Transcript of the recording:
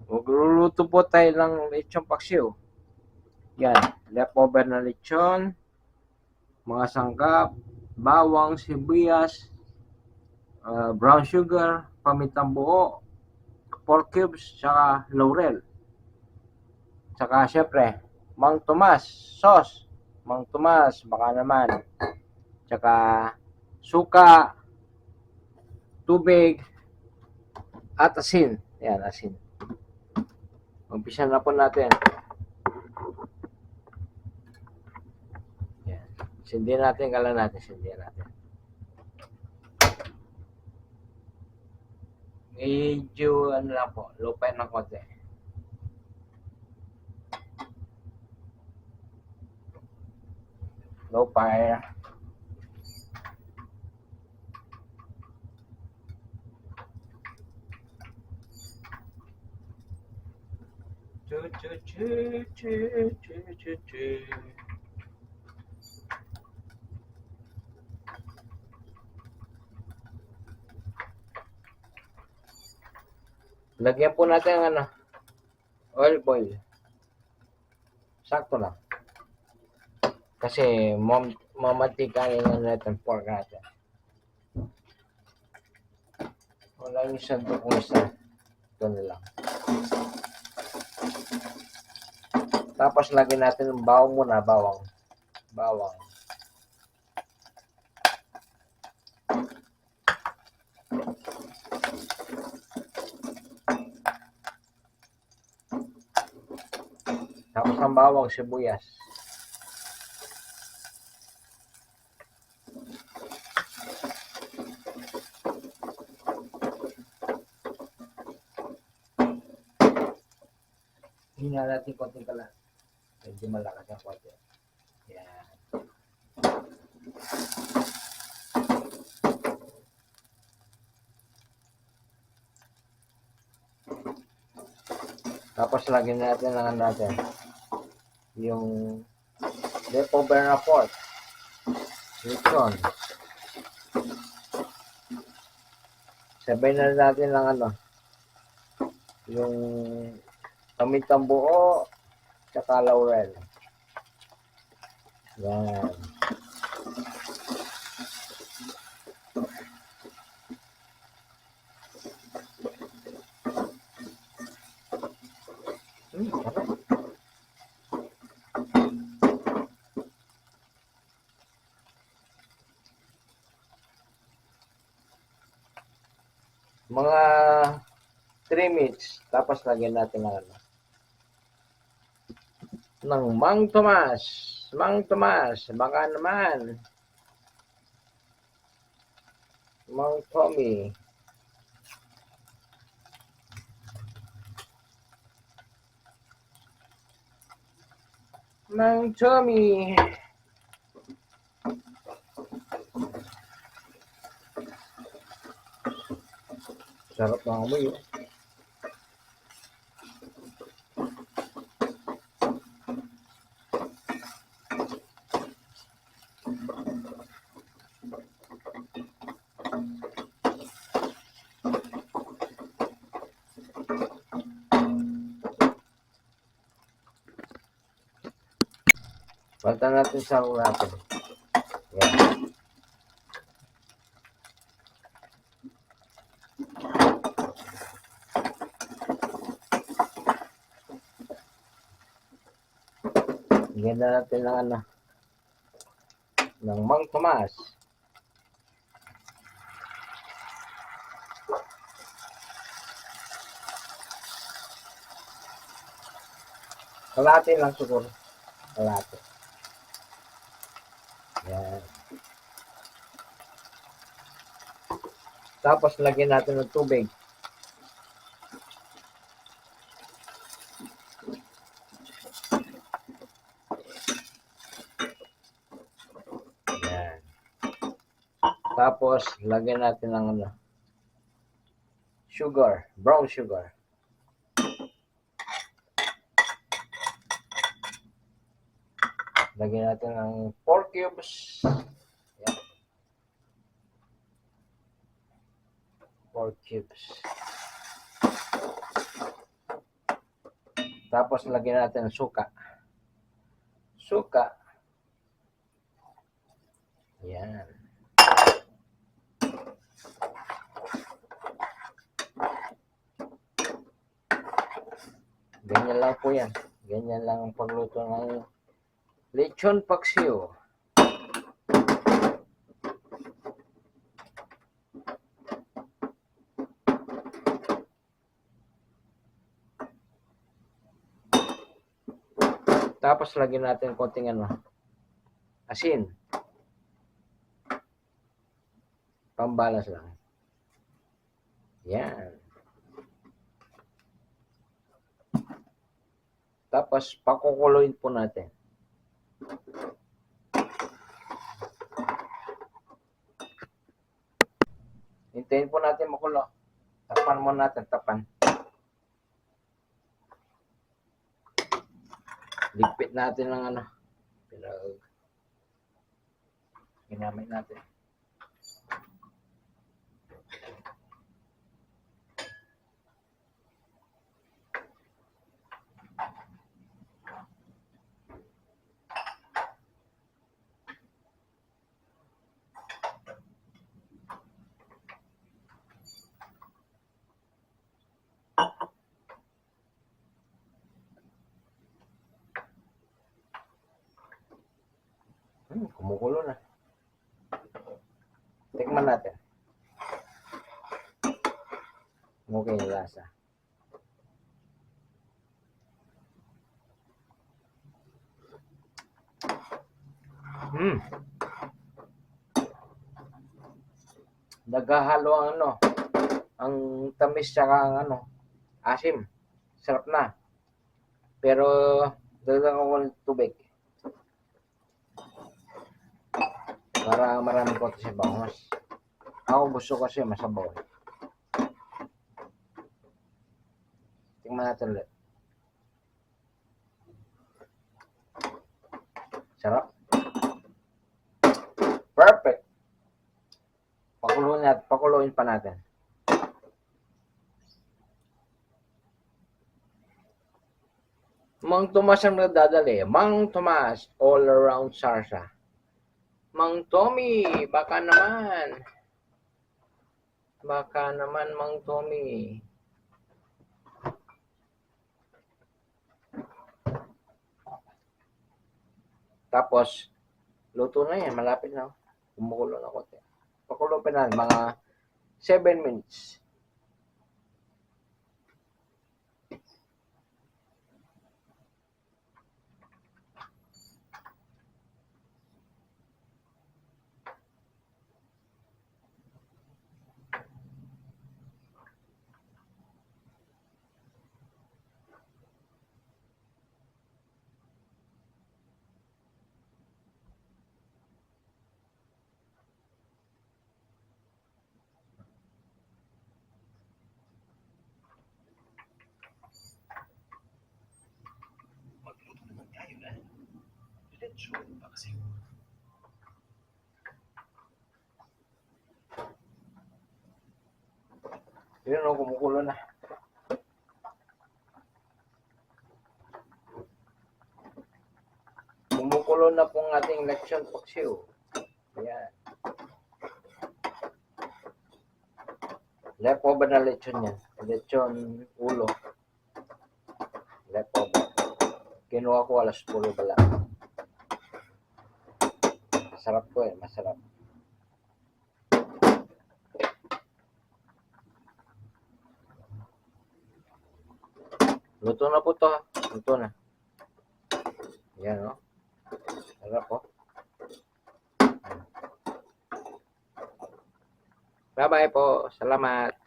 Magluluto po tayo ng lechon paksiw. Yan, leftover na lechon, mga sangkap, bawang, sibuyas, brown sugar, pamintang buo, pork cubes, saka laurel. Saka syempre, Mang Tomas, sauce. Mang Tomas, baka naman. Saka suka, tubig, at asin. Yan, asin. Umpisa na po natin. Yan. Sindihan natin, kalan natin. Sindihan natin. Medyo, ano lang po, low fire ng konti. Low fire. Lagyan po natin ang oil boil. Sakto lang. Kasi mamantika yung natin pork natin. Wala yung santo kung isa. Ito na lang. Tapos lagyan natin ng bawang muna, bawang. Tapos ang bawang, sibuyas. Hina natin konting kalan. Medyo malakas ang konti. Yan. Tapos lagyan natin ng natin yung leftover na pork, lechon. Sabay na natin ng yung pamintang buo tsaka laurel. Yan. Mga 3 minutes, tapos lagyan natin ng Mang Tomas, baka naman Mang Tommy. Mang Tommy. Sarap ng amoy. Palitan natin sa natin. Yan. Lagyan na natin ng Mang Tomas. Kalahati lang siguro. Kalahati. Yan. Tapos lagyan natin ng tubig. Yan. Tapos lagyan natin ng sugar, brown sugar. Lagyan natin ng pork cubes. Yan. 4 cubes. Tapos lagyan natin ng suka. Suka. Yan. Ganyan lang po yan. Ganyan lang ang pagluto ng lechon paksiw. Tapos lagyan natin konting asin. Pambalas lang. Yan. Tapos pakukuloyin po natin. Hintayin po natin makulo. Takpan muna natin, takpan. Ligpit natin ng ginamit natin. Kumukulo na. Tikman natin. Okay yung lasa. Naghahalo ang tamis tsaka ang asim. Sarap na. Pero dagdagan ko ng tubig. Para maraming konti sa bangos. Ako gusto kasi masabaw. Tingnan natin ulit. Sarap. Perfect. Pakuluin pa natin. Mang Tomas ang nagdadali. Mang Tomas, all around Sarsa. Mang Tommy, baka naman. Baka naman, Mang Tommy. Tapos, luto na yan. Malapit na. Kumukulo na konti. Pakulo pa na mga 7 minutes. Yun kumukulo na. Kumukulo na pong ating lechon paksiw. Ayan. Leftover na lechon yan. Lechon ulo. Leftover. Kinuha ko alas 10 bala. Masarap po masarap. Luto na po to. Luto na. Yan Sarap po. Bye-bye po. Salamat.